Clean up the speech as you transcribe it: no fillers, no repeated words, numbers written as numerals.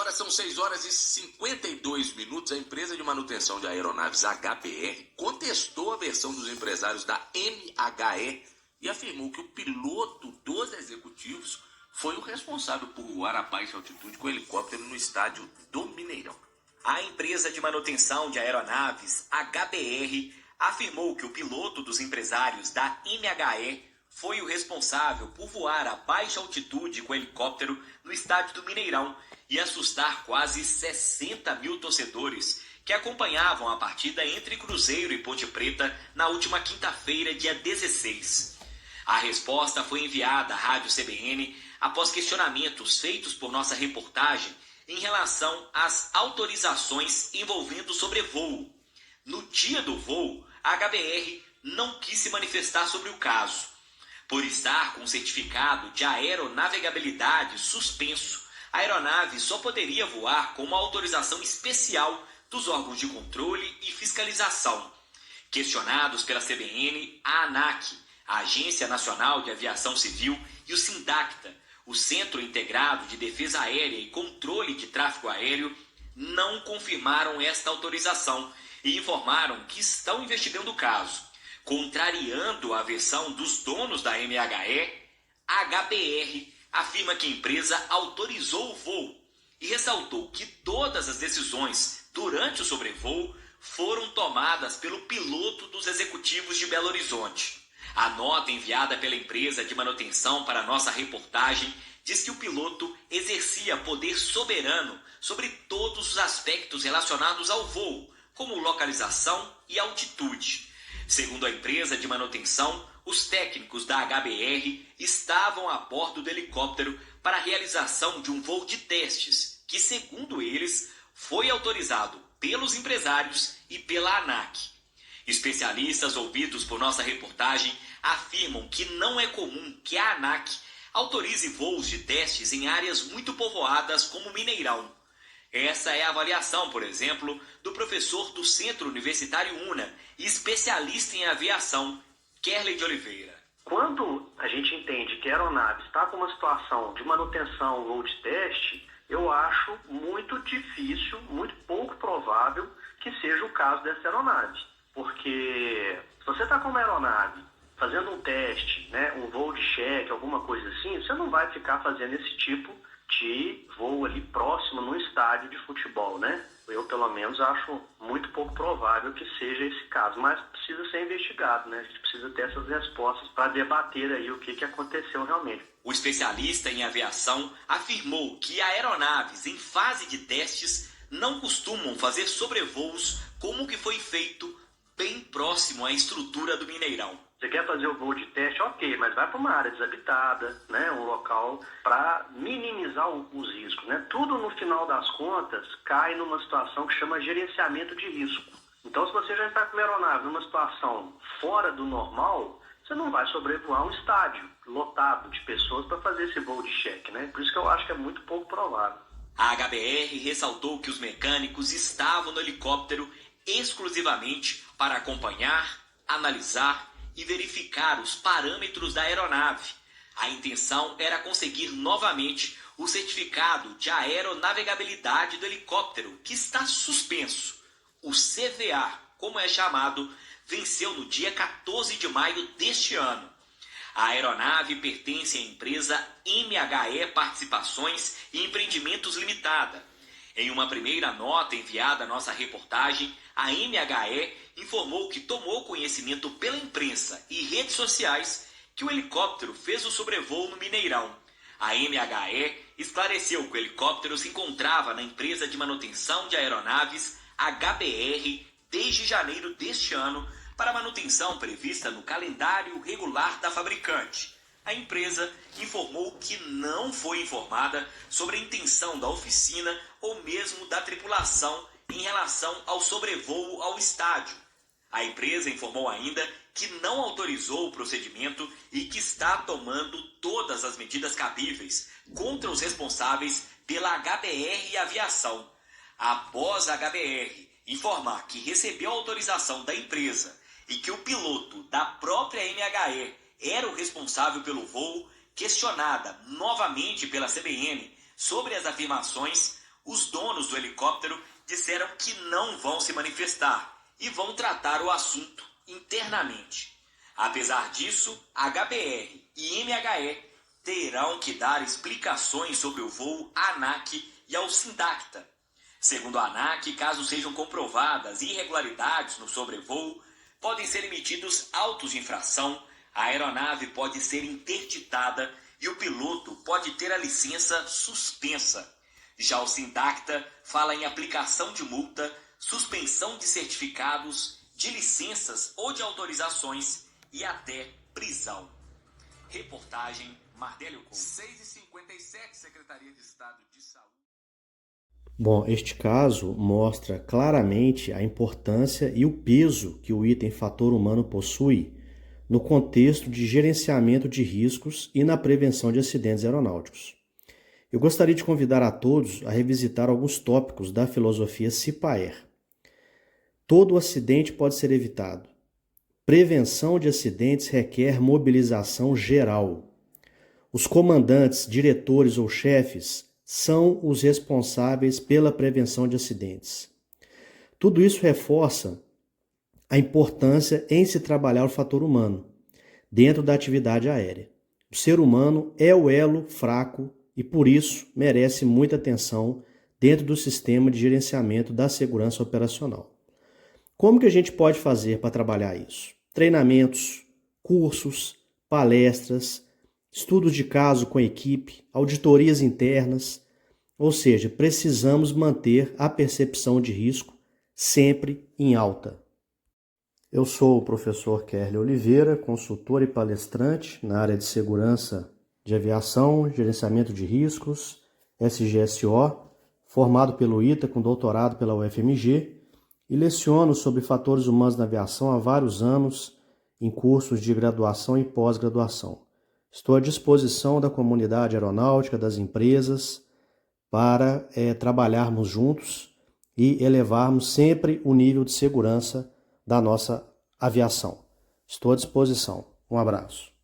Agora são 6 horas e 52 minutos. A empresa de manutenção de aeronaves HBR contestou a versão dos empresários da MHE e afirmou que o piloto dos executivos foi o responsável por voar a baixa altitude com helicóptero no estádio do Mineirão. A empresa de manutenção de aeronaves HBR afirmou que o piloto dos empresários da MHE foi o responsável por voar a baixa altitude com helicóptero no estádio do Mineirão e assustar quase 60 mil torcedores que acompanhavam a partida entre Cruzeiro e Ponte Preta na última quinta-feira, dia 16. A resposta foi enviada à Rádio CBN após questionamentos feitos por nossa reportagem em relação às autorizações envolvendo sobrevoo. No dia do voo, a HBR não quis se manifestar sobre o caso. Por estar com o certificado de aeronavegabilidade suspenso, a aeronave só poderia voar com uma autorização especial dos órgãos de controle e fiscalização. Questionados pela CBN, a ANAC, a Agência Nacional de Aviação Civil, e o SINDACTA, o Centro Integrado de Defesa Aérea e Controle de Tráfego Aéreo, não confirmaram esta autorização e informaram que estão investigando o caso. Contrariando a versão dos donos da MHE, a HBR afirma que a empresa autorizou o voo e ressaltou que todas as decisões durante o sobrevoo foram tomadas pelo piloto dos executivos de Belo Horizonte. A nota enviada pela empresa de manutenção para nossa reportagem diz que o piloto exercia poder soberano sobre todos os aspectos relacionados ao voo, como localização e altitude. Segundo a empresa de manutenção, os técnicos da HBR estavam a bordo do helicóptero para a realização de um voo de testes, que, segundo eles, foi autorizado pelos empresários e pela ANAC. Especialistas ouvidos por nossa reportagem afirmam que não é comum que a ANAC autorize voos de testes em áreas muito povoadas como Mineirão. Essa é a avaliação, por exemplo, do professor do Centro Universitário UNA e especialista em aviação, Kerley de Oliveira. Quando a gente entende que a aeronave está com uma situação de manutenção ou de teste, eu acho muito difícil, muito pouco provável que seja o caso dessa aeronave. Porque se você está com uma aeronave fazendo um teste, um voo de cheque, alguma coisa assim, você não vai ficar fazendo esse tipo de voo ali próximo num estádio de futebol, Eu, pelo menos, acho muito pouco provável que seja esse caso, mas precisa ser investigado, A gente precisa ter essas respostas para debater aí o que aconteceu realmente. O especialista em aviação afirmou que aeronaves em fase de testes não costumam fazer sobrevoos como o que foi feito bem próximo à estrutura do Mineirão. Você quer fazer o voo de teste, ok, mas vai para uma área desabitada, um local para minimizar os riscos, Tudo, no final das contas, cai numa situação que chama gerenciamento de risco. Então, se você já está com a aeronave numa situação fora do normal, você não vai sobrevoar um estádio lotado de pessoas para fazer esse voo de cheque, Por isso que eu acho que é muito pouco provável. A HBR ressaltou que os mecânicos estavam no helicóptero exclusivamente para acompanhar, analisar e verificar os parâmetros da aeronave. A intenção era conseguir novamente o certificado de aeronavegabilidade do helicóptero, que está suspenso. O CVA, como é chamado, venceu no dia 14 de maio deste ano. A aeronave pertence à empresa MHE Participações e Empreendimentos Limitada. Em uma primeira nota enviada à nossa reportagem, a MHE informou que tomou conhecimento pela imprensa e redes sociais que o helicóptero fez o sobrevoo no Mineirão. A MHE esclareceu que o helicóptero se encontrava na empresa de manutenção de aeronaves HBR desde janeiro deste ano para manutenção prevista no calendário regular da fabricante. A empresa informou que não foi informada sobre a intenção da oficina ou mesmo da tripulação em relação ao sobrevoo ao estádio. A empresa informou ainda que não autorizou o procedimento e que está tomando todas as medidas cabíveis contra os responsáveis pela HBR Aviação. Após a HBR informar que recebeu autorização da empresa e que o piloto da própria MHE era o responsável pelo voo, questionada novamente pela CBN sobre as afirmações, Os donos do helicóptero disseram que não vão se manifestar e vão tratar o assunto internamente. Apesar disso, a HBR e MHE terão que dar explicações sobre o voo à ANAC e ao Sindacta. Segundo a ANAC, caso sejam comprovadas irregularidades no sobrevoo, podem ser emitidos autos de infração, a aeronave pode ser interditada e o piloto pode ter a licença suspensa. Já o Sindacta fala em aplicação de multa, suspensão de certificados, de licenças ou de autorizações e até prisão. Reportagem Mardélio Couto. 6h57, Secretaria de Estado de Saúde. Bom, este caso mostra claramente a importância e o peso que o item fator humano possui no contexto de gerenciamento de riscos e na prevenção de acidentes aeronáuticos. Eu gostaria de convidar a todos a revisitar alguns tópicos da filosofia CIPAER. Todo acidente pode ser evitado. Prevenção de acidentes requer mobilização geral. Os comandantes, diretores ou chefes são os responsáveis pela prevenção de acidentes. Tudo isso reforça a importância em se trabalhar o fator humano dentro da atividade aérea. O ser humano é o elo fraco e, por isso, merece muita atenção dentro do sistema de gerenciamento da segurança operacional. Como que a gente pode fazer para trabalhar isso? Treinamentos, cursos, palestras, estudos de caso com a equipe, auditorias internas, ou seja, precisamos manter a percepção de risco sempre em alta. Eu sou o professor Kerley Oliveira, consultor e palestrante na área de segurança de aviação, gerenciamento de riscos, SGSO, formado pelo ITA com doutorado pela UFMG e leciono sobre fatores humanos na aviação há vários anos em cursos de graduação e pós-graduação. Estou à disposição da comunidade aeronáutica, das empresas, para trabalharmos juntos e elevarmos sempre o nível de segurança da nossa aviação. Estou à disposição. Um abraço.